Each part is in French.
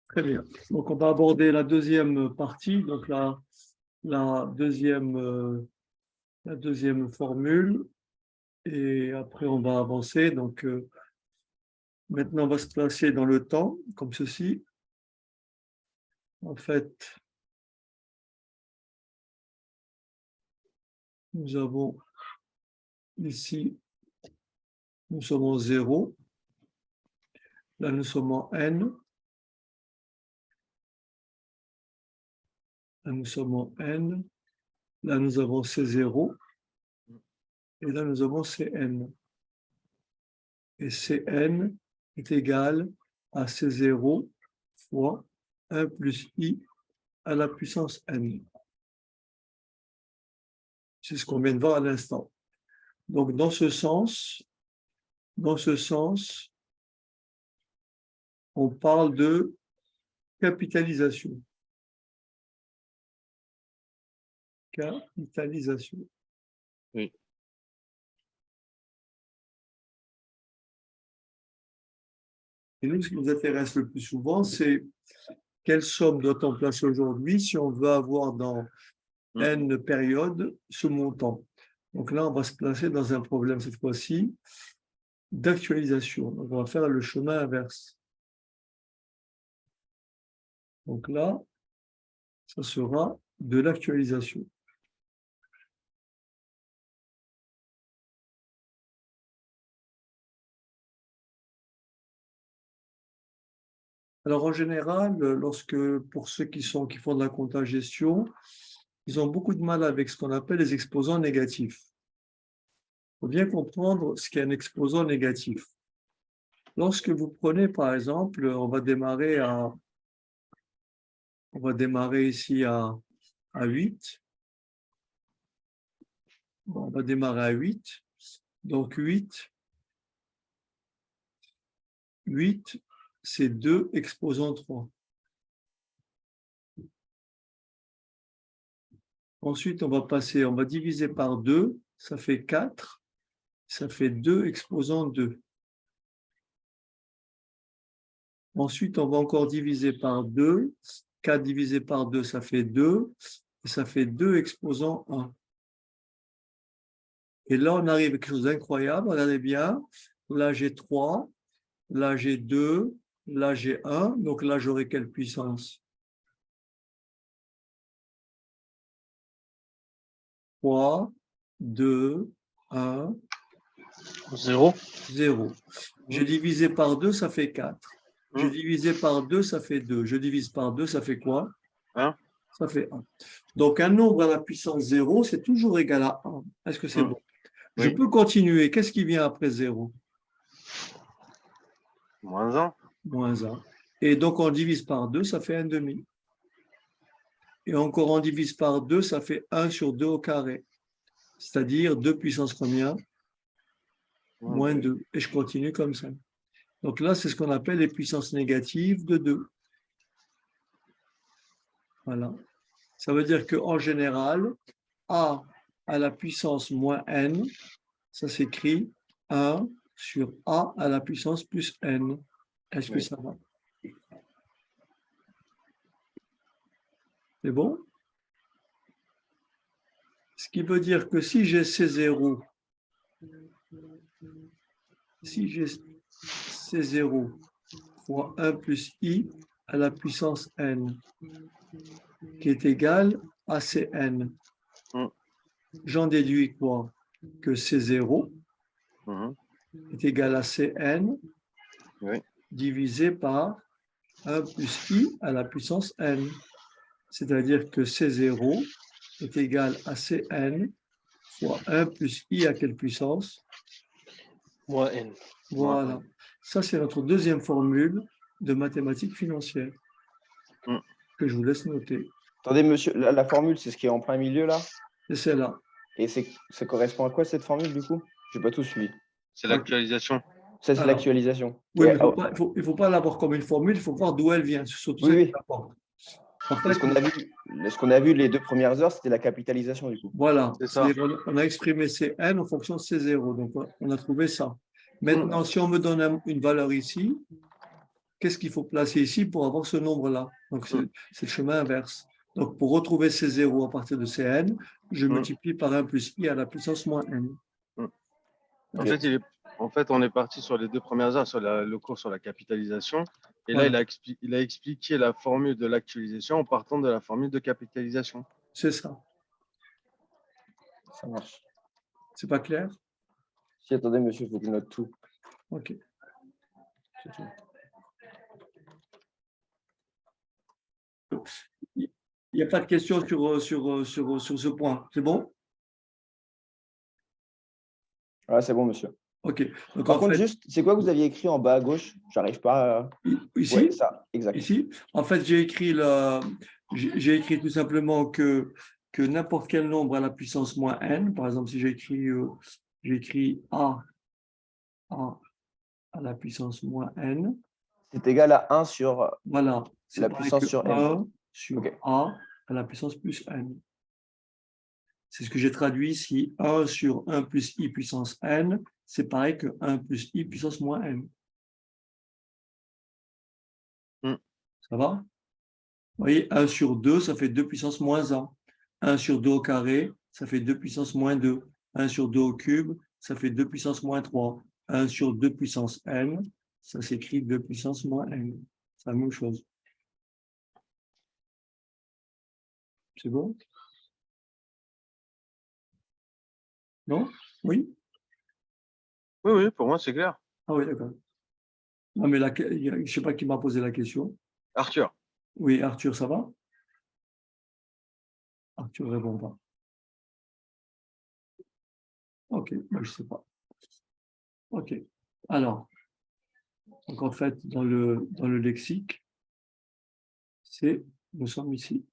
Très bien. Donc, on va aborder la deuxième partie, donc la deuxième, la deuxième formule, et après, on va avancer. Donc, maintenant, on va se placer dans le temps, comme ceci. En fait, nous avons ici, nous sommes en 0. Là, nous sommes en n. Là, nous sommes en n. Là, nous avons C0. Et là, nous avons Cn. Et Cn est égal à C0 fois 1 plus I à la puissance n. C'est ce qu'on vient de voir à l'instant. Donc, dans ce sens, on parle de capitalisation. Capitalisation. Oui. Et nous, ce qui nous intéresse le plus souvent, c'est quelle somme doit-on placer aujourd'hui si on veut avoir dans n périodes ce montant. Donc là, on va se placer dans un problème, cette fois-ci, d'actualisation. Donc, on va faire le chemin inverse. Donc là, ça sera de l'actualisation. Alors, en général, pour ceux qui font de la compta-gestion, ils ont beaucoup de mal avec ce qu'on appelle les exposants négatifs. Il faut bien comprendre ce qu'est un exposant négatif. Lorsque vous prenez, par exemple, on va démarrer ici à 8. Bon, on va démarrer à 8. Donc, 8, c'est 2 exposant 3. Ensuite, on va diviser par 2, ça fait 4, ça fait 2 exposant 2. Ensuite, on va encore diviser par 2, 4 divisé par 2, ça fait 2, et ça fait 2 exposant 1. Et là, on arrive à quelque chose d'incroyable, regardez bien, là j'ai 3, là j'ai 2, là j'ai 1, donc là j'aurai quelle puissance? 3, 2, 1, 0. 0. J'ai divisé par 2, ça fait 4. J'ai divisé par 2, ça fait 2. Je divise par 2, ça fait quoi? 1. Ça fait 1. Donc, un nombre à la puissance 0, c'est toujours égal à 1. Est-ce que c'est bon? Je Oui. peux continuer. Qu'est-ce qui vient après 0? Moins 1. Moins 1. Et donc, on divise par 2, ça fait 1 demi. Et encore, on divise par 2, ça fait 1 sur 2 au carré. C'est-à-dire 2 puissance combien? Moins 2. Et je continue comme ça. Donc là, c'est ce qu'on appelle les puissances négatives de 2. Voilà. Ça veut dire qu'en général, A à la puissance moins n, ça s'écrit 1 sur A à la puissance plus n. Est-ce que ça va? C'est bon? Ce qui veut dire que si j'ai C0, fois 1 plus I à la puissance n, qui est égal à Cn, j'en déduis quoi? Que C0 est égal à Cn divisé par 1 plus I à la puissance n. C'est-à-dire que C0 est égal à Cn fois 1 plus I à quelle puissance? Moins n. Voilà. Ça, c'est notre deuxième formule de mathématiques financières que je vous laisse noter. Attendez, monsieur, la formule, c'est ce qui est en plein milieu, là? C'est celle-là. Et ça correspond à quoi, cette formule, du coup? Je n'ai pas tout suivi. C'est l'actualisation. Ça, c'est Alors, l'actualisation. oui, mais il faut pas l'avoir comme une formule, il faut voir d'où elle vient. C'est surtout ça qui importe. En fait, ce qu'on a vu les 2 premières heures, c'était la capitalisation, du coup. Voilà. C'est ça. On a exprimé Cn en fonction de C0. Donc, on a trouvé ça. Maintenant, si on me donne une valeur ici, qu'est-ce qu'il faut placer ici pour avoir ce nombre-là? Donc, c'est le chemin inverse. Donc, pour retrouver ces zéros à partir de Cn, je multiplie par 1 plus i à la puissance moins n. En fait, on est parti sur les deux premières heures, sur le cours sur la capitalisation. Et Voilà. là, il a expliqué la formule de l'actualisation en partant de la formule de capitalisation. C'est ça. Ça marche. C'est pas clair? Si, attendez, monsieur, il faut que je note tout. OK. C'est tout. Il n'y a pas de question sur ce point. C'est bon? Ah, c'est bon, monsieur. OK. Donc, Par en contre, fait, juste, c'est quoi que vous aviez écrit en bas à gauche? J'arrive pas à... ici, Ouais, ça, exact. ici, en fait, j'ai écrit tout simplement que n'importe quel nombre à la puissance moins n, par exemple, si j'ai écrit a à la puissance moins n, C'est égal à 1 sur voilà, c'est la pareil puissance que sur n. 1 sur OK. a à la puissance plus n. C'est ce que j'ai traduit ici. 1 sur 1 plus i puissance n, c'est pareil que 1 plus i puissance moins n. Ça va? Vous voyez, 1 sur 2, ça fait 2 puissance moins 1. 1 sur 2 au carré, ça fait 2 puissance moins 2. 1 sur 2 au cube, ça fait 2 puissance moins 3. 1 sur 2 puissance n, ça s'écrit 2 puissance moins n. C'est la même chose. C'est bon? Non? Oui? Oui, pour moi, c'est clair. Ah oui, d'accord. Non, mais je ne sais pas qui m'a posé la question. Arthur. Oui, Arthur, ça va? Arthur ne répond pas. OK, moi, je ne sais pas. OK. Alors, donc en fait, dans le lexique, nous sommes ici.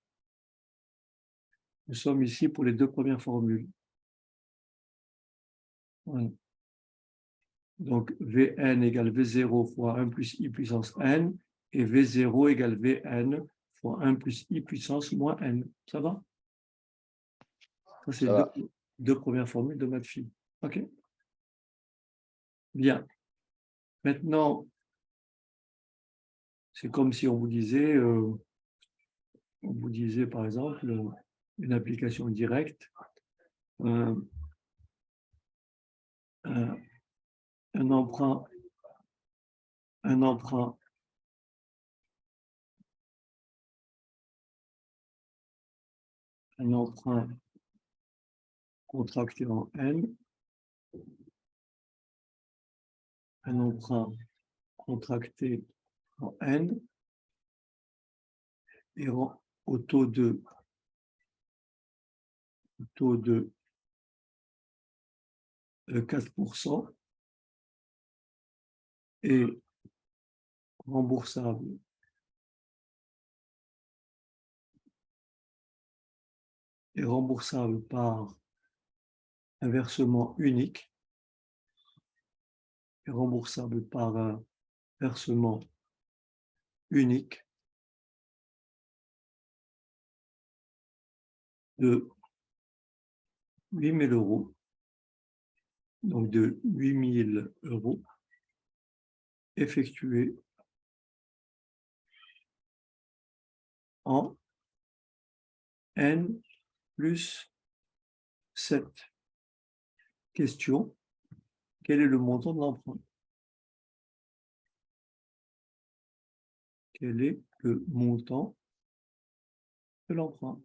Nous sommes ici pour les deux premières formules. Voilà. Donc, Vn égale V0 fois 1 plus i puissance n, et V0 égale Vn fois 1 plus i puissance moins n. Ça va? Ça, c'est les deux premières formules de maths phi. OK? Bien. Maintenant, c'est comme si on vous disait, par exemple, une application directe, un emprunt contracté en N, un emprunt contracté en N, et au taux de 4% et remboursable par un versement unique, et remboursable par un versement unique de 8 000 €, donc de 8 000 € effectués en N plus 7 questions. Quel est le montant de l'emprunt? Quel est le montant de l'emprunt?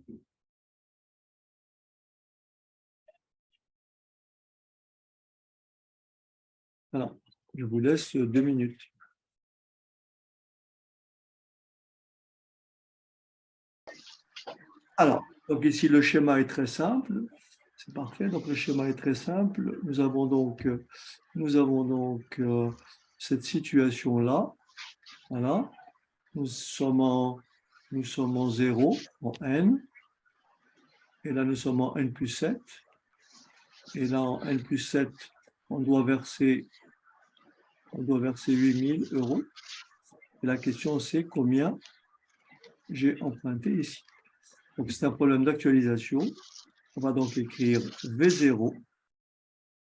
Voilà, je vous laisse 2 minutes. Alors, donc ici, le schéma est très simple. C'est parfait. Donc, le schéma est très simple. Nous avons donc cette situation-là. Voilà. Nous sommes en 0, en n. Et là, nous sommes en n plus 7. Et là, en n plus 7, on doit verser 8 000 €. Et la question, c'est combien j'ai emprunté ici. Donc, c'est un problème d'actualisation. On va donc écrire V0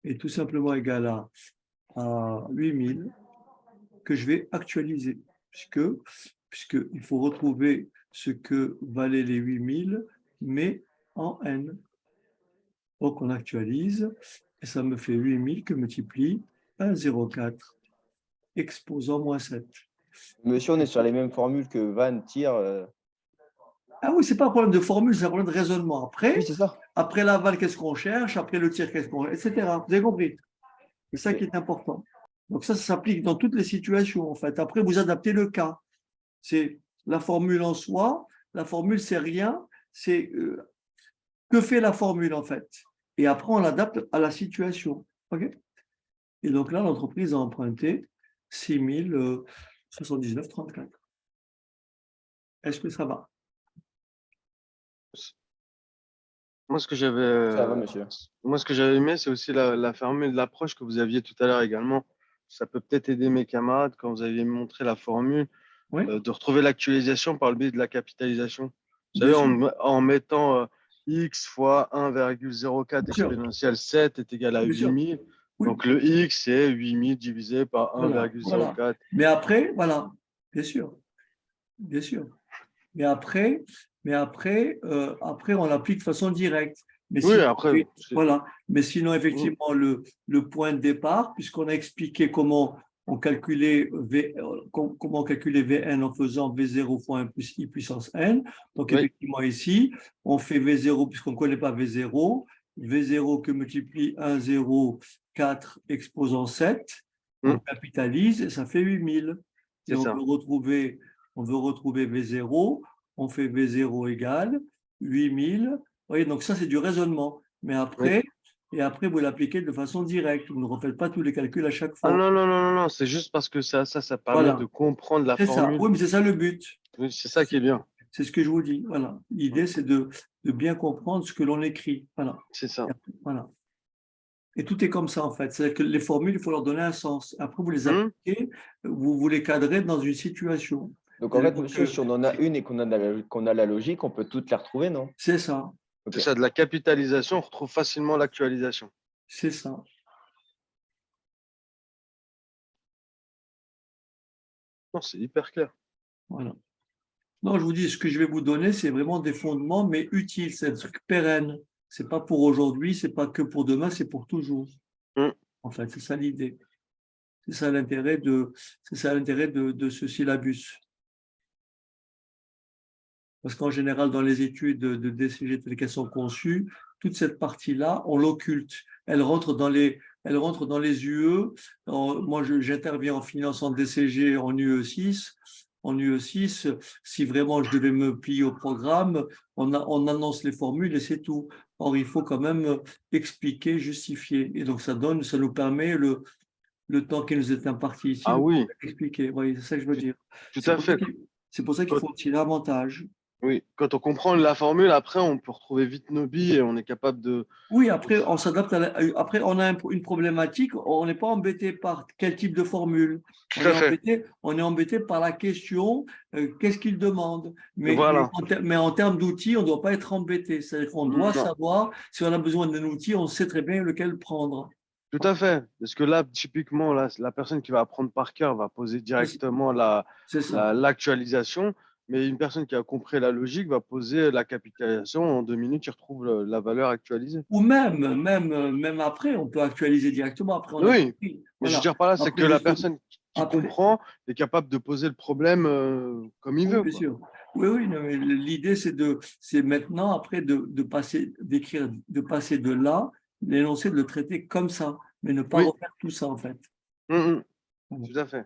est tout simplement égal à 8 000 que je vais actualiser. puisqu'il faut retrouver ce que valaient les 8000, mais en n. Donc, on actualise, et ça me fait 8000 que multiplie 1,04, exposant moins 7. Monsieur, on est sur les mêmes formules que Van tire. Ah oui, ce n'est pas un problème de formule, c'est un problème de raisonnement. Oui, c'est ça. Après l'aval, qu'est-ce qu'on cherche? Après le tir, qu'est-ce qu'on cherche? Etc. Vous avez compris? C'est ça qui est important. Donc ça s'applique dans toutes les situations, en fait. Après, vous adaptez le cas. C'est la formule en soi. La formule, c'est rien. C'est que fait la formule, en fait. Et après, on l'adapte à la situation. OK? Et donc là, l'entreprise a emprunté 6079,34. Est-ce que ça va? Moi, ce que Ça va, j'avais monsieur. aimé, c'est aussi la formule, l'approche que vous aviez tout à l'heure également. Ça peut peut-être aider mes camarades quand vous aviez montré la formule, Oui, de retrouver l'actualisation par le biais de la capitalisation. Vous bien savez, sûr. en mettant x fois 1,04 Bien sûr. exponentielle 7 est égal à Bien sûr. 8000. Oui, Donc le x, c'est 8000 divisé par voilà. 1,04. Mais après, voilà, bien sûr, bien sûr. Mais après, après on l'applique de façon directe. Mais Oui, sinon, après, voilà. Mais sinon, Mm, effectivement, le point de départ, puisqu'on a expliqué comment on calculait comment calculer Vn en faisant V0 fois 1 plus I puissance n. Donc, oui, effectivement, ici, on fait V0, puisqu'on ne connaît pas V0, V0 que multiplie 1, 0, 4 exposant 7. On mm, capitalise et ça fait 8000. Et c'est ça. on veut retrouver V0, on fait V0 égale 8000. Vous voyez, donc ça, c'est du raisonnement. Mais Oui. après, vous l'appliquez de façon directe. Vous ne refaites pas tous les calculs à chaque Ah fois. non, non, non, non, non, c'est juste parce que ça permet de Voilà, comprendre la c'est ça. formule. Oui, mais c'est ça le but. Oui, c'est ça qui est bien. C'est ce que je vous dis. Voilà. L'idée, c'est de bien comprendre ce que l'on écrit. Voilà. C'est ça. Voilà. Et tout est comme ça, en fait. C'est-à-dire que les formules, il faut leur donner un sens. Après, vous les Hmm. appliquez, vous les cadrez dans une situation. Donc, en fait, C'est-à-dire monsieur, que si on en a une et qu'on a la logique, on peut toutes les retrouver, non? c'est ça. C'est Ok. ça, de la capitalisation, on retrouve facilement l'actualisation. C'est ça. Non, c'est hyper clair. Voilà. Non, je vous dis, ce que je vais vous donner, c'est vraiment des fondements, mais utiles, c'est des trucs pérennes. C'est pas pour aujourd'hui, c'est pas que pour demain, c'est pour toujours. Hmm. En fait, c'est ça l'idée. C'est ça l'intérêt de ce syllabus. Parce qu'en général, dans les études de DCG telles qu'elles sont conçues, toute cette partie-là, on l'occulte. Elle rentre dans les UE. Moi, j'interviens en finance en DCG en UE6. En UE6, si vraiment je devais me plier au programme, on annonce les formules et c'est tout. Or, il faut quand même expliquer, justifier. Et donc, ça nous permet le temps qui nous est imparti ici Ah de oui, expliquer. Vous voyez, c'est ça que je veux tout, dire. tout C'est à pour ça fait. qu'il Quand, faut tirer avantage. oui, quand on comprend la formule, après, on peut retrouver vite nos billes et on est capable Oui, de après, on s'adapte après, on a une problématique, on n'est pas embêté par quel type de formule. Tout à fait. On est embêté par la question, qu'est-ce qu'il demande. Voilà. Mais en termes d'outils, on ne doit pas être embêté. C'est-à-dire qu'on doit Non, savoir, si on a besoin d'un outil, on sait très bien lequel prendre. tout à fait. Parce que là, typiquement, là, la personne qui va apprendre par cœur va poser directement C'est ça. l'actualisation, mais une personne qui a compris la logique va poser la capitalisation. En 2 minutes, il retrouve la valeur actualisée. Ou même après, on peut actualiser directement. Après, on a Oui, compris. mais je veux Voilà. dire par là, c'est que Après, la justement, personne qui après, comprend est capable de poser le problème comme il oui, veut, bien quoi. sûr. Oui, oui, non, mais l'idée, c'est maintenant, après, de passer, d'écrire, de passer de là, l'énoncé, de le traiter comme ça, mais ne pas Oui, refaire tout ça, en fait. mm, Voilà. tout à fait.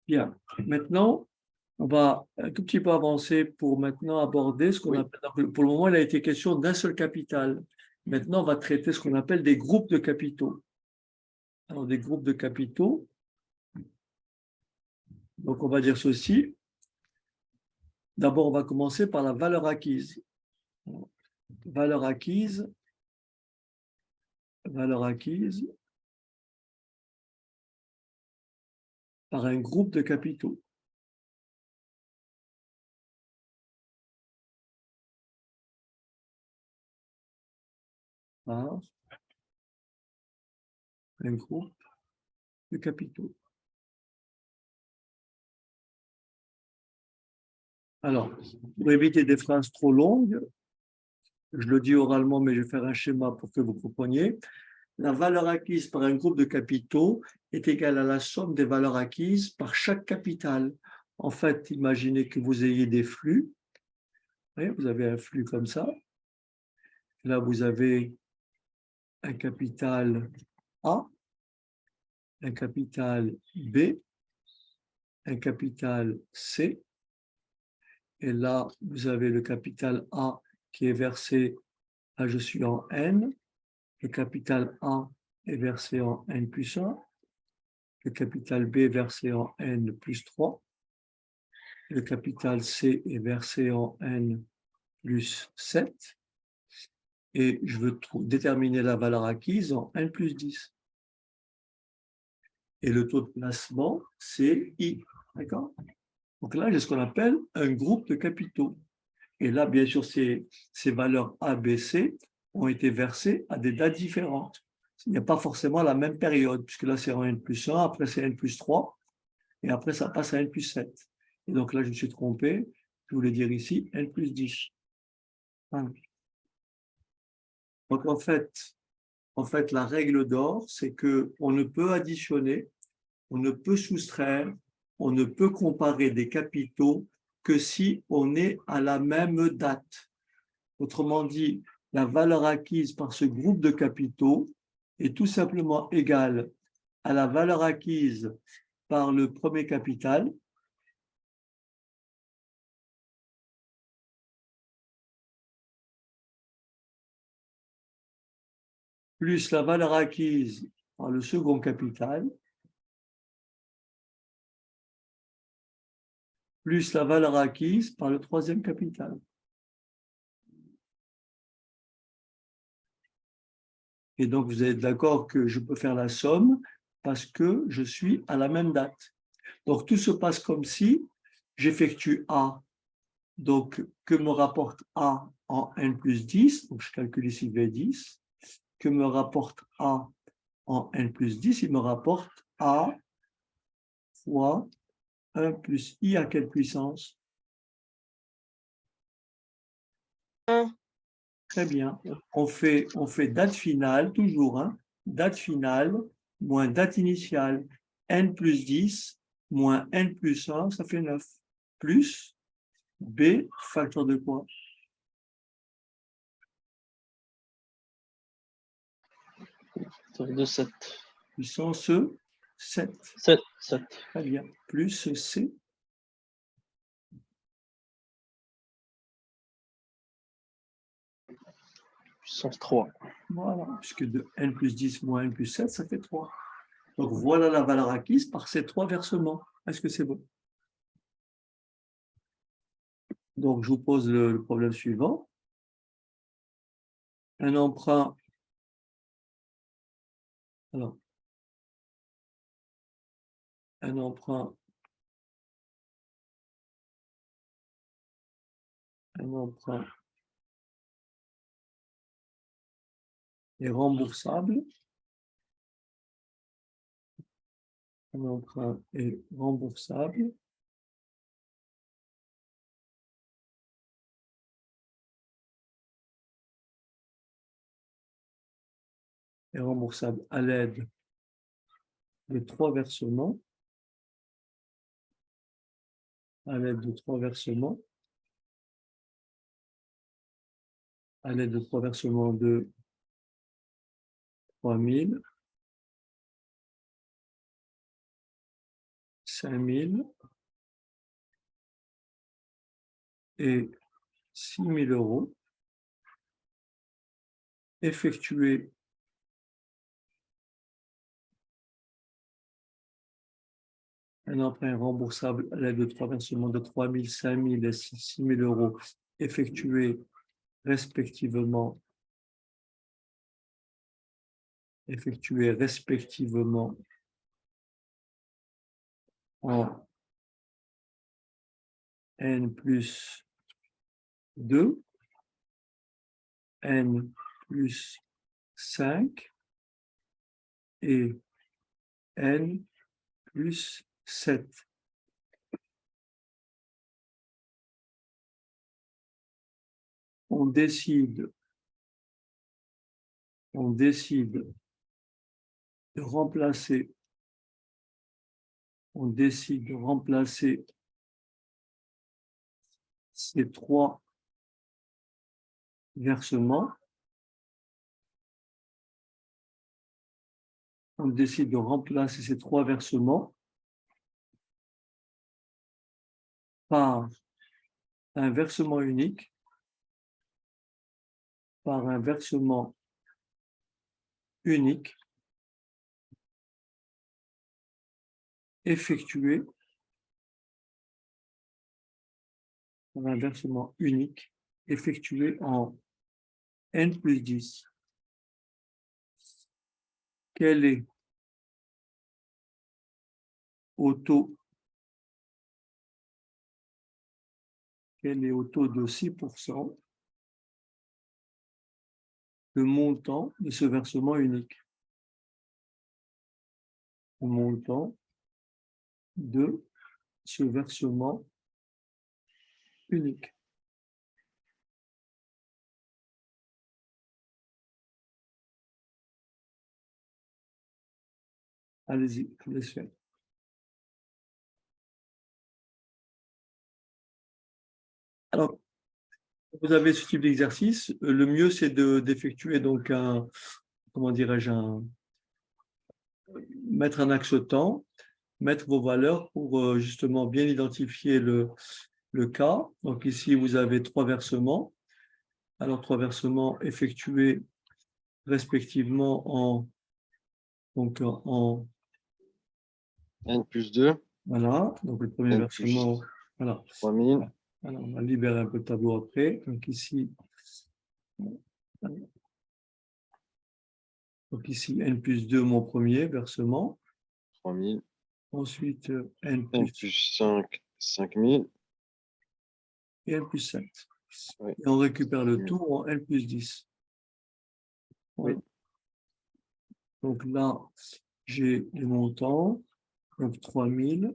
Bien. Maintenant, on va un tout petit peu avancer pour maintenant aborder ce qu'on Oui, appelle, pour le moment, il a été question d'un seul capital. Maintenant, on va traiter ce qu'on appelle des groupes de capitaux. Alors, des groupes de capitaux, donc on va dire ceci. D'abord, on va commencer par la valeur acquise. Valeur acquise, valeur acquise par un groupe de capitaux. Par un groupe de capitaux. Alors, pour éviter des phrases trop longues, je le dis oralement, mais je vais faire un schéma pour que vous compreniez. La valeur acquise par un groupe de capitaux est égale à la somme des valeurs acquises par chaque capital. En fait, imaginez que vous ayez des flux. Vous avez un flux comme ça. Là, vous avez un capital A, un capital B, un capital C. Et là, vous avez le capital A qui est versé, là je suis en N, le capital A est versé en N plus 1, le capital B est versé en N plus 3, le capital C est versé en N plus 7, et je veux déterminer la valeur acquise en N plus 10. Et le taux de placement, c'est I. D'accord? Donc là, j'ai ce qu'on appelle un groupe de capitaux. Et là, bien sûr, ces valeurs A, B, C ont été versées à des dates différentes. Il n'y a pas forcément la même période, puisque là, c'est en N plus 1, après c'est N plus 3, et après, ça passe à N plus 7. Et donc là, je me suis trompé, je voulais dire ici N plus 10. Voilà. Donc en fait, la règle d'or, c'est qu'on ne peut additionner, on ne peut soustraire, on ne peut comparer des capitaux que si on est à la même date. Autrement dit, la valeur acquise par ce groupe de capitaux est tout simplement égale à la valeur acquise par le premier capital plus la valeur acquise par le second capital plus la valeur acquise par le troisième capital. Et donc, vous êtes d'accord que je peux faire la somme parce que je suis à la même date. Donc, tout se passe comme si j'effectue A. Donc, que me rapporte A en N plus 10? Donc, je calcule ici V10. Que me rapporte A en N plus 10? Il me rapporte A fois 1 plus I à quelle puissance? 1. Très bien. On fait date finale, toujours, hein? Date finale moins date initiale. N plus 10 moins N plus 1, ça fait 9. Plus B, facteur de quoi? De 7. Puissance 7. 7. Très bien. Plus C. Puissance 3. Voilà, puisque de N plus 10 moins N plus 7, ça fait 3. Donc voilà la valeur acquise par ces 3 versements. Est-ce que c'est bon? Donc je vous pose le problème suivant. Un emprunt. Alors, un emprunt est remboursable. Un emprunt est remboursable. Est remboursable à l'aide de 3 versements. À l'aide de 3 versements. À l'aide de 3 versements de 3 000, 5 000 et 6 000 euros effectués un emprunt remboursable à l'aide de 3 versements de 3 000, 5 000 et 6 000 euros effectués respectivement en N plus 2, N plus 5 et N plus 7. on décide de remplacer ces trois versements. On décide de remplacer ces trois versements par un versement unique, effectué en n plus 10. Quel est au taux de 6% le montant de ce versement unique? Le montant de ce versement unique. Allez-y, je vous laisse faire. Alors, vous avez ce type d'exercice. Le mieux, c'est d'effectuer donc mettre un axe temps, mettre vos valeurs pour justement bien identifier le cas. Donc ici, vous avez trois versements. Alors, trois versements effectués respectivement en N plus 2. Voilà, donc le premier versement, voilà. 3000. Alors, on va libérer un peu le tableau après. Donc ici, N plus 2, mon premier versement. 3000. Ensuite, N plus 5, 5000. Et N plus 7. Oui. Et on récupère le tout en N plus 10. Voilà. Oui. Donc là, j'ai les montants. Donc 3000,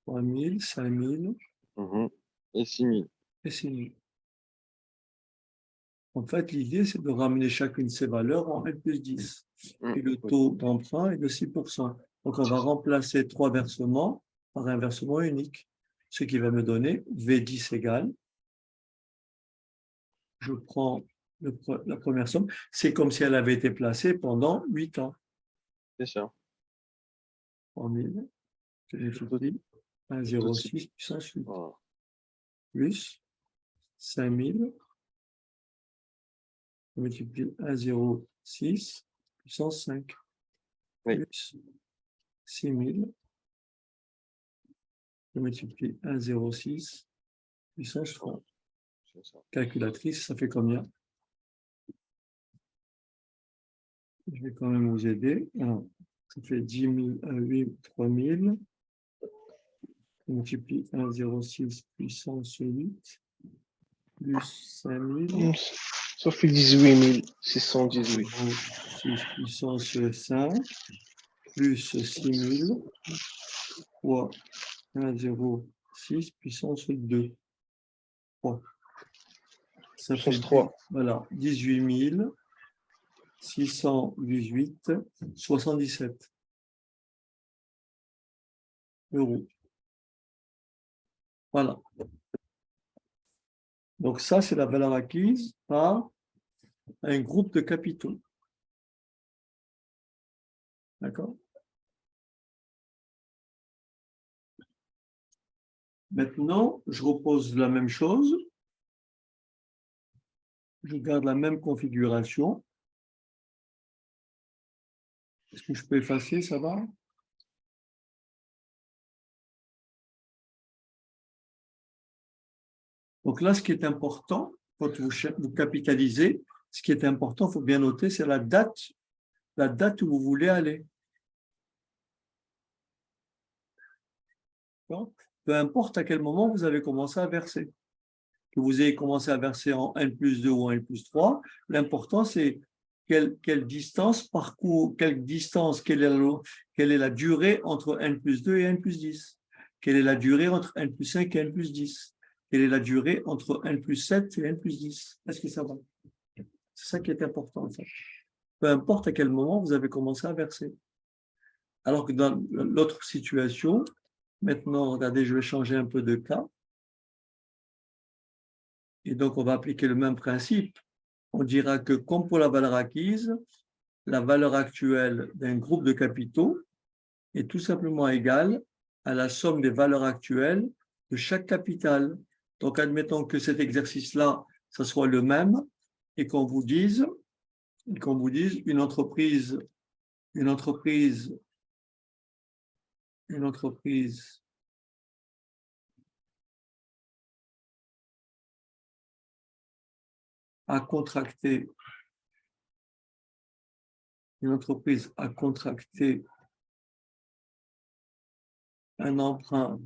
5000 et 6000. et 6000. En fait, l'idée, c'est de ramener chacune de ces valeurs en N plus 10. Et le taux d'emprunt est de 6%. Donc, on va remplacer trois versements par un versement unique, ce qui va me donner V10 égale. Je prends la première somme. C'est comme si elle avait été placée pendant 8 ans. C'est ça. 3000, je multiplie 1,06 puissance 8. Voilà. Plus 5000, je multiplie 1,06 puissance 5. Oui. Plus 6000, je multiplie 1,06 puissance 3. Calculatrice, ça fait combien? Je vais quand même vous aider. Alors, ça fait 10 000, 3000. Je multiplie 1,06 puissance 8 plus 5000. Ça fait 18 618. 6 puissance 5 plus 6000 fois 1,06 puissance 2. Ça fait 3. Voilà, 18 618, 77 euros. Voilà. Donc ça, c'est la valeur acquise par un groupe de capitaux. D'accord? Maintenant, je repose la même chose. Je garde la même configuration. Est-ce que je peux effacer, ça va? Donc là, ce qui est important, quand vous capitalisez, ce qui est important, il faut bien noter, c'est la date où vous voulez aller. Peu importe à quel moment vous avez commencé à verser. Que vous ayez commencé à verser en N plus 2 ou en N plus 3, l'important, c'est quelle distance parcours, quelle est la durée entre N plus 2 et N plus 10. Quelle est la durée entre N plus 5 et N plus 10. quelle est la durée entre N plus 7 et N plus 10. Est-ce que ça va? C'est ça qui est important, en fait. Peu importe à quel moment vous avez commencé à verser. Alors que dans l'autre situation, maintenant, regardez, je vais changer un peu de cas. Et donc, on va appliquer le même principe. On dira que, comme pour la valeur acquise, la valeur actuelle d'un groupe de capitaux est tout simplement égale à la somme des valeurs actuelles de chaque capital. Donc, admettons que cet exercice-là, ça soit le même et qu'on vous dise une entreprise a contracté un emprunt,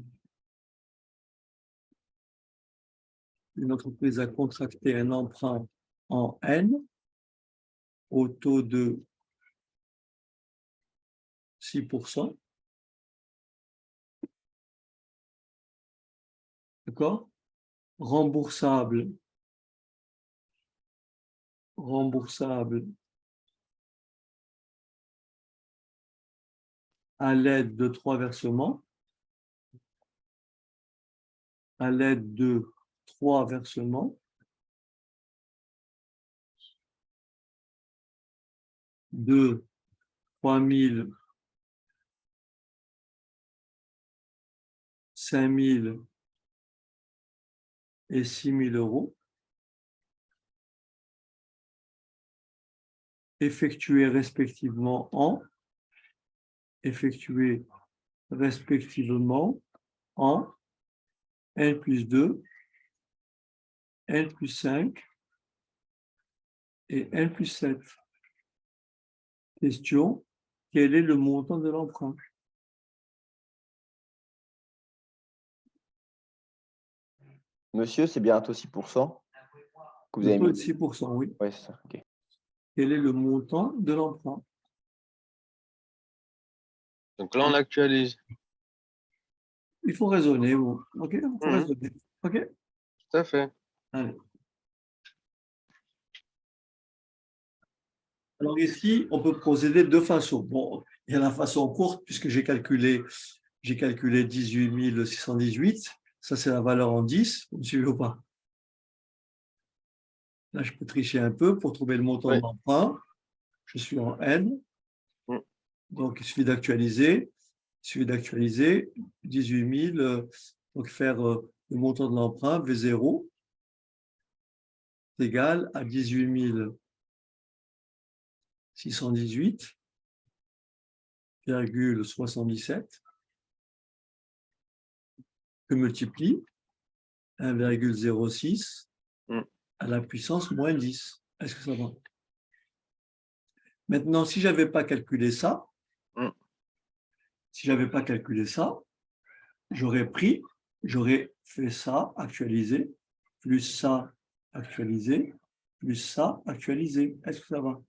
en N au taux de 6%. D'accord? Remboursable à l'aide de 3 versements. De 3 000, 5 000 et 6 000 euros, effectués respectivement en N plus 2, N plus 5 et N plus 7. Question, quel est le montant de l'emprunt? Monsieur, c'est bien un taux 6% que vous Le avez taux est mis. de 6%, oui. Oui, c'est ça. Ok. Quel est le montant de l'emprunt? Donc là, on actualise. Il faut raisonner, vous. OK? Il faut Mhm. raisonner. OK? Tout à fait. Allez. Alors ici, on peut procéder de deux façons. Bon, il y a la façon courte, puisque j'ai calculé 18 618. Ça, c'est la valeur en 10. Vous me suivez ou pas? Là, je peux tricher un peu pour trouver le montant Oui. de l'emprunt. Je suis en N. Mm. Donc, il suffit d'actualiser. 18 000. Donc, faire le montant de l'emprunt, V0, est égal à 18 618,77 que multiplie 1,06 à la puissance moins 10. Est-ce que ça va? Maintenant, si je n'avais pas calculé ça, j'aurais fait ça, actualisé, plus ça, actualisé, plus ça, actualisé. Est-ce que ça va?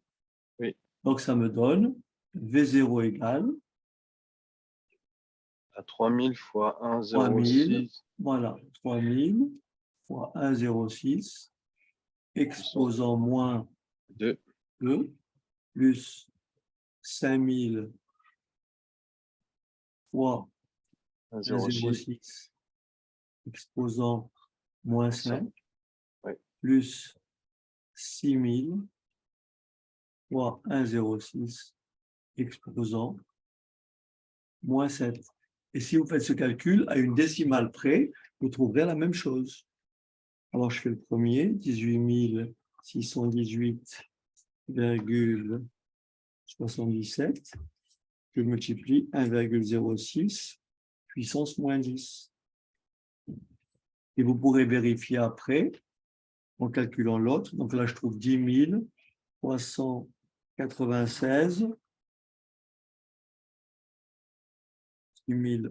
Oui. Donc, ça me donne V0 égale À 3000 fois 3000, 1,06. voilà, 3000 fois 1,06, exposant moins 2. 2, plus 5000 fois 1,06. 1,06, exposant moins 5, Oui. plus 6000 fois 1,06, exposant moins 7. Et si vous faites ce calcul à une décimale près, vous trouverez la même chose. Alors, je fais le premier, 18 618,77. Je multiplie 1,06 puissance moins 10. Et vous pourrez vérifier après en calculant l'autre. Donc là, je trouve 10 396, 10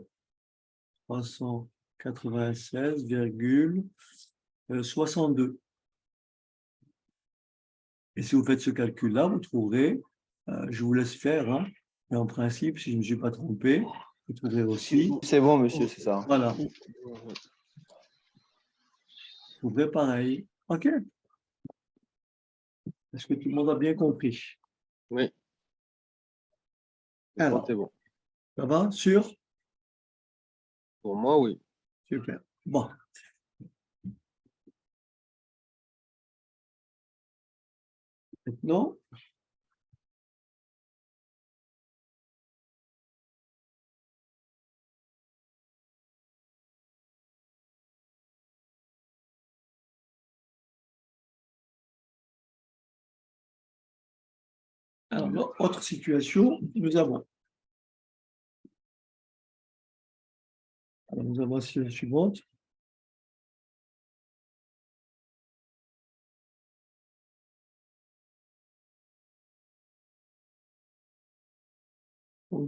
396,62. Et si vous faites ce calcul-là, vous trouverez, je vous laisse faire, hein, mais en principe, si je ne me suis pas trompé, vous trouverez aussi. C'est bon, monsieur, c'est ça. Voilà. trouverez pareil. OK? Est-ce que tout le monde a bien compris? Oui. Alors, C'est bon. ça va? Sûr? Pour moi, oui. Super. Bon. Maintenant, alors, autre situation, nous avons la suivante. On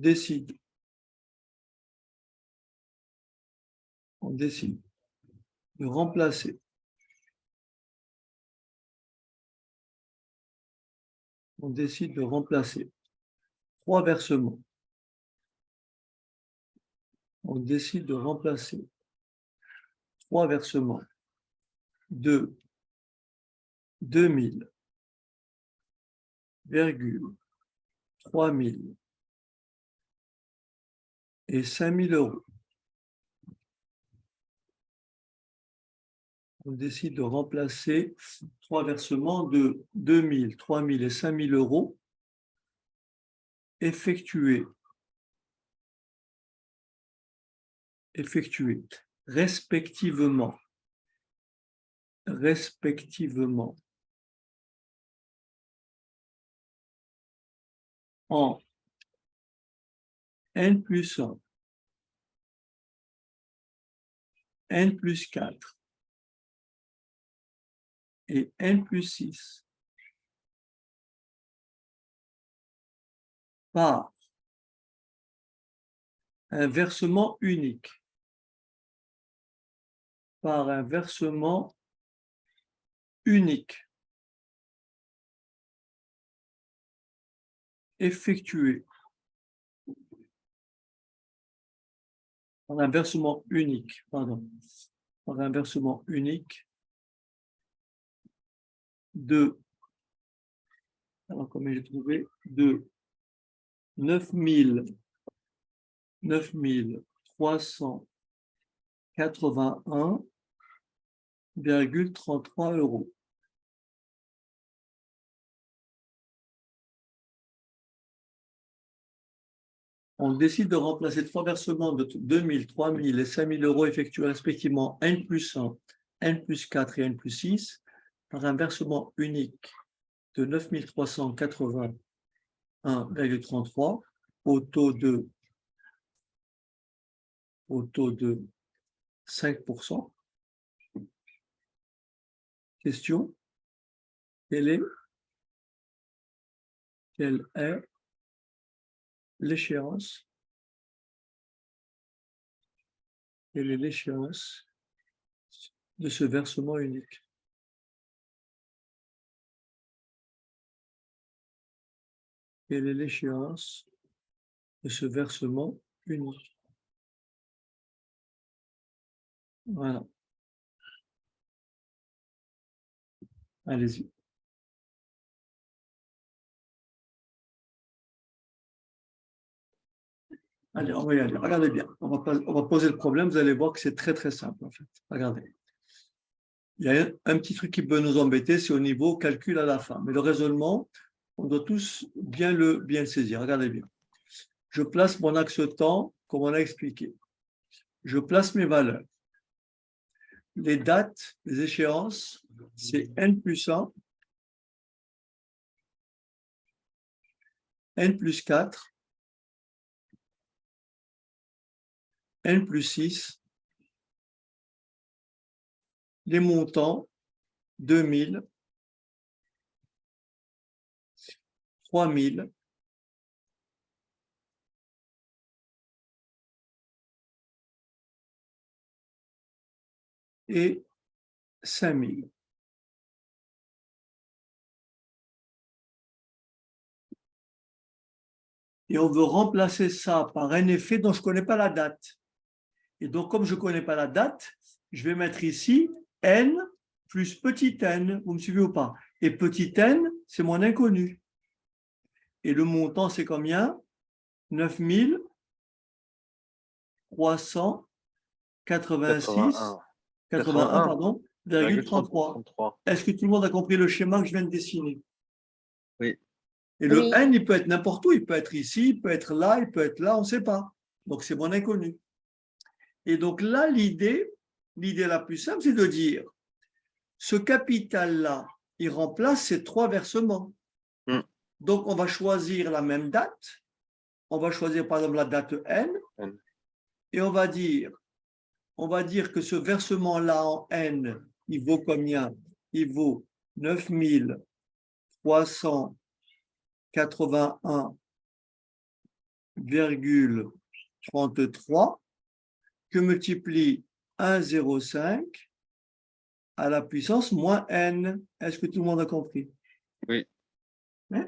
décide de remplacer trois versements. On décide de remplacer trois versements de 2000, 3000 et 5000 euros. On décide de remplacer trois versements de 2000, 3000 et 5000 euros effectués respectivement en N plus 1, N plus 4 et N plus 6 par un versement unique, effectué par un versement unique, de, alors comment j'ai trouvé, de 9381,33 euros. On décide de remplacer trois versements de 2000, 3000 et 5000 euros effectués respectivement N plus 1, N plus 4 et N plus 6 par un versement unique de 9381,33 au taux de 5%. Question, quelle est l'échéance? Quelle est l'échéance de ce versement unique? Quelle est l'échéance de ce versement unique? Voilà. Allez-y. Allez, on va y aller. Regardez bien. On va poser le problème. Vous allez voir que c'est très, très simple, en fait. Regardez. Il y a un petit truc qui peut nous embêter, c'est au niveau calcul à la fin. Mais le raisonnement, on doit tous bien le saisir. Regardez bien. Je place mon axe temps, comme on a expliqué. Je place mes valeurs. Les dates, les échéances, c'est N plus 1, N plus 4, N plus 6, les montants, 2000, 3000, et 5000. Et on veut remplacer ça par un effet dont je ne connais pas la date. Et donc, comme je ne connais pas la date, je vais mettre ici N plus petit n, vous me suivez ou pas? Et petit n, c'est mon inconnu. Et le montant, c'est combien? 9386, 81, pardon, virgule 33. Est-ce que tout le monde a compris le schéma que je viens de dessiner? Oui. Et le n, il peut être n'importe où, il peut être ici, il peut être là, il peut être là, on ne sait pas. Donc, c'est mon inconnu. Et donc là, l'idée la plus simple, c'est de dire, ce capital-là, il remplace ces trois versements. Donc, on va choisir la même date. On va choisir, par exemple, la date n. Et on va dire que ce versement-là en n, il vaut combien? Il vaut 9381,33 que multiplie 1,05 à la puissance moins n. Est-ce que tout le monde a compris? Oui.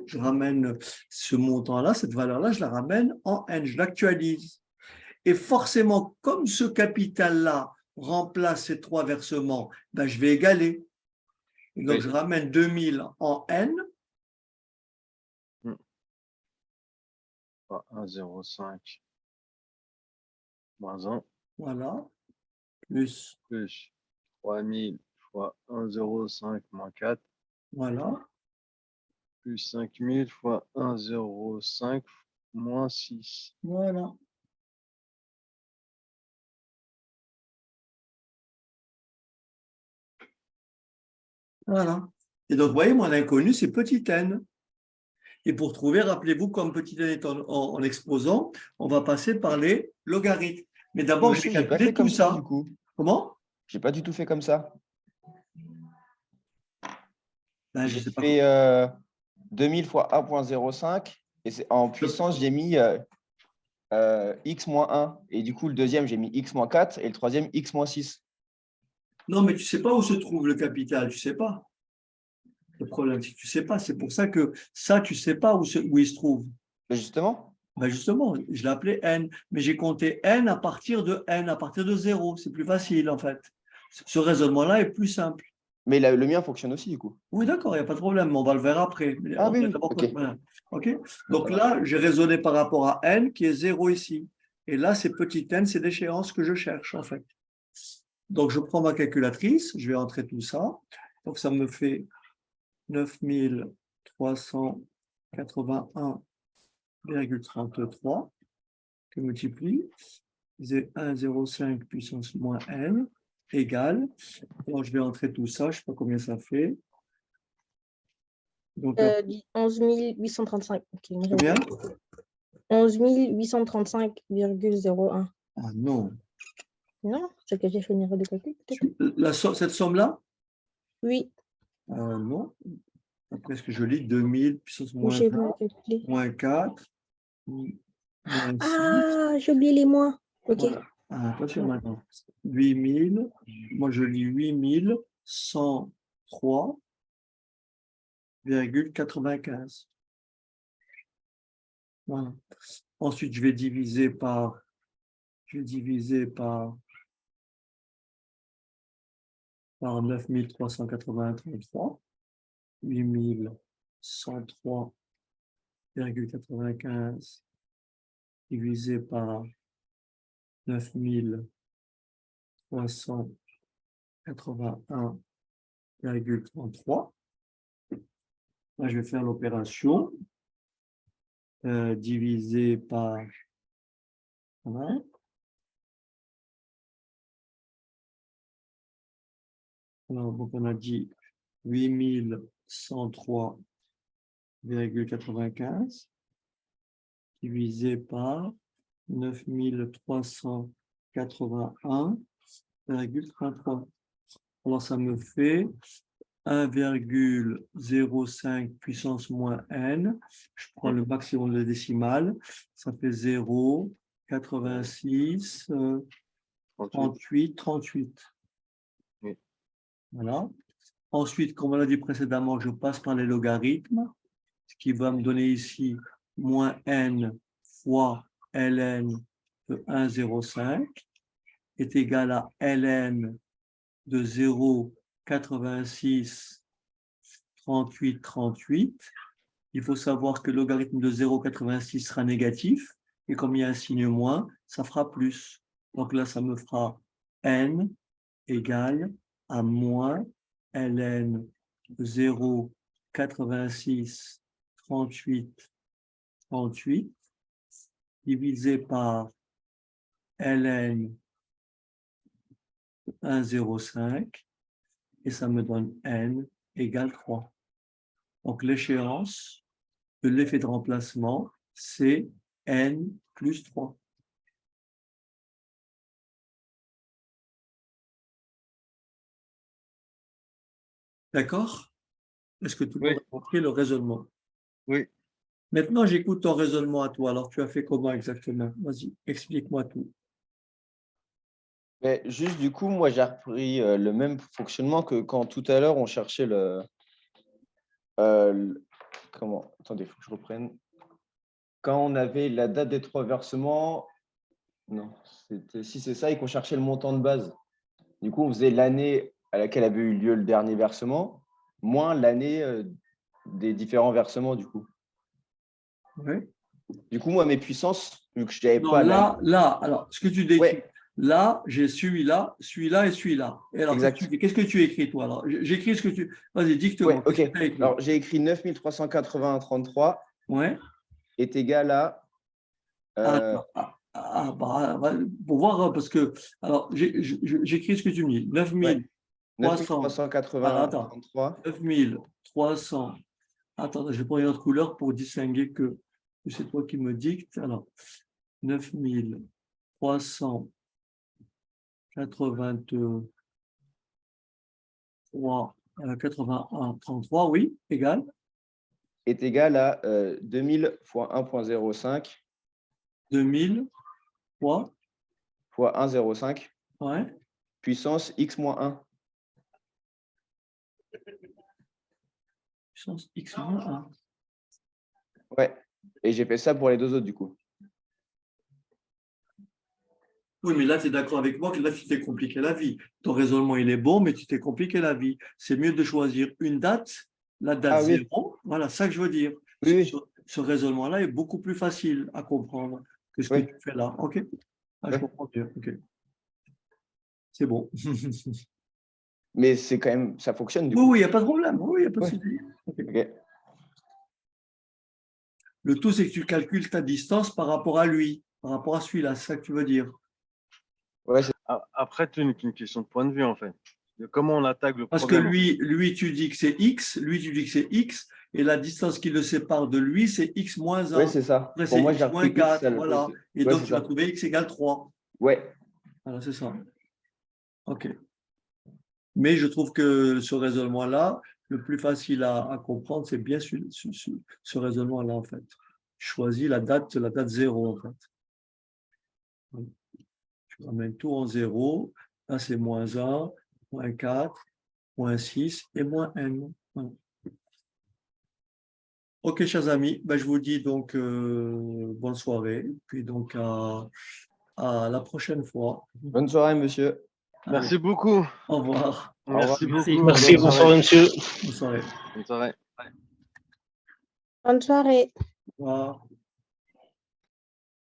Je ramène ce montant-là, cette valeur-là, je la ramène en n, je l'actualise. Et forcément, comme ce capital-là remplace ces trois versements, ben je vais égaler. Et donc, je ramène 2000 en n. 1,05 moins 1. Voilà. Plus 3000 fois 1,05 moins 4. Voilà. Plus 5000 fois 1,05 moins 6. Voilà. Voilà. Et donc, vous voyez, mon inconnu, c'est petit n. Et pour trouver, rappelez-vous, comme petit n est en exposant, on va passer par les logarithmes. Mais d'abord, je vais calculer tout ça. Du coup. Comment? Je n'ai pas du tout fait comme ça. Ben, J'ai fait 2000 fois 1,05 et en puissance, j'ai mis x moins 1. Et du coup, le deuxième, j'ai mis x moins 4 et le troisième, x moins 6. Non, mais tu ne sais pas où se trouve le capital, tu ne sais pas. Le problème, c'est que tu ne sais pas. C'est pour ça que ça, tu ne sais pas où il se trouve. Mais justement. Ben justement, je l'ai appelé n, mais j'ai compté n, à partir de 0. C'est plus facile, en fait. Ce raisonnement-là est plus simple. Mais le mien fonctionne aussi, du coup. Oui, d'accord, il n'y a pas de problème, on va le voir après. Ah oui, okay. Voilà. Okay. Donc là, j'ai raisonné par rapport à n qui est 0 ici. Et là, c'est petit n, c'est l'échéance que je cherche, en fait. Donc, je prends ma calculatrice, je vais entrer tout ça. Donc, ça me fait 9381,33 que multiplie 1,05 puissance moins n égale. Alors, je vais entrer tout ça, je ne sais pas combien ça fait. Donc, 11 835. Okay, combien? 11 835,01. Ah non. Non, c'est que j'ai fait une erreur de calcul, peut-être? Cette somme-là? Oui. Non. Après ce que je lis, 2000 puissance moins 4, moins 6. Ah, j'ai oublié les mois. Ok. Voilà. Attention maintenant. 8000, moi je lis 8103,95. Voilà. Ensuite, je vais diviser par 9383, 8103,95 divisé par 9381,33. Là, je vais faire l'opération divisé par... Voilà. Alors, donc on a dit 8103,95 divisé par 9381,33. Alors, ça me fait 1,05 puissance moins n. Je prends le maximum de décimales. Ça fait 0, 86, 38. Oui. Voilà. Ensuite, comme on l'a dit précédemment, je passe par les logarithmes, ce qui va me donner ici moins n fois ln de 1,05 est égal à ln de 0 0,86, 38, 38. Il faut savoir que le logarithme de 0,86 sera négatif. Et comme il y a un signe moins, ça fera plus. Donc là, ça me fera n égale à moins ln 0,86, 38, 38 divisé par ln 1,05 et ça me donne n égale 3. Donc l'échéance de l'effet de remplacement, c'est n plus 3. D'accord? Est-ce que tout le monde a compris le raisonnement? Oui. Maintenant, j'écoute ton raisonnement à toi. Alors, tu as fait comment exactement? Vas-y, explique-moi tout. Mais juste du coup, moi j'ai repris le même fonctionnement que quand tout à l'heure on cherchait comment? Attendez, il faut que je reprenne. Quand on avait la date des 3 versements, non, si c'est ça, et qu'on cherchait le montant de base. Du coup, on faisait l'année à laquelle avait eu lieu le dernier versement, moins l'année des différents versements du coup. Ouais. Du coup, moi, mes puissances, vu que je n'avais Non, pas là, alors, ce que tu décris, Ouais. là, j'ai celui-là et celui-là. Et alors, Exact. qu'est-ce que tu écris, toi? Alors, j'écris ce que tu. Vas-y, dicte-moi. Ouais, Qu'est-ce ok. que tu as écrit? Alors, j'ai écrit 9381,33 Ouais. est égal à. Attends, pour voir, hein, parce que. Alors, j'écris ce que tu me dis. 9300. Alors, attends. 9381,33. 9300. Attends, je vais prendre une autre couleur pour distinguer que c'est toi qui me dicte. Alors, 9383, 81, 33, oui, égal. Est égal à 2000 fois 1,05 2000 fois, fois 1,05 ouais, puissance x moins 1. puissance x moins 1. Ouais. Et j'ai fait ça pour les deux autres du coup. Oui, mais là, tu es d'accord avec moi que là, tu t'es compliqué la vie. Ton raisonnement, il est bon, mais tu t'es compliqué la vie. C'est mieux de choisir une date, la date Ah oui. 0. Voilà, ça que je veux dire. Oui, oui. Ce raisonnement-là est beaucoup plus facile à comprendre que ce que Oui. tu fais là. OK? Ah, je Oui. comprends bien. OK. C'est bon. Mais c'est quand même, ça fonctionne du Oui, coup. oui, il n'y a pas de problème. Oui, il n'y a pas de Ouais. souci. OK. Ok. Le tout, c'est que tu calcules ta distance par rapport à lui, par rapport à celui-là. C'est ça que tu veux dire. Ouais, Après, c'est une question de point de vue, en fait. De comment on attaque le Parce que problème. lui, tu dis que c'est X, lui, tu dis que c'est X, et la distance qui le sépare de lui, c'est X moins 1. ouais, c'est ça. Après, Pour c'est moi, X j'ai moins repris X. 4. Ça, Voilà. Et ouais, donc, c'est tu vas ça. trouver X égale 3. Ouais. Voilà, c'est ça. OK. Mais je trouve que ce raisonnement-là, le plus facile à comprendre, c'est bien ce raisonnement-là, en fait. Choisis la date 0, en fait. Tu ramènes tout en 0. Là, c'est moins 1, moins 4, moins 6 et moins n. Voilà. OK, chers amis, ben, je vous dis donc bonne soirée, puis donc à la prochaine fois. Bonne soirée, monsieur. Allez, Merci beaucoup. au revoir. Au revoir. Merci Merci. beaucoup. Merci, Bonne bonsoir, soirée. monsieur. Bonne soirée. Bonne soirée. Bonne soirée. Au revoir.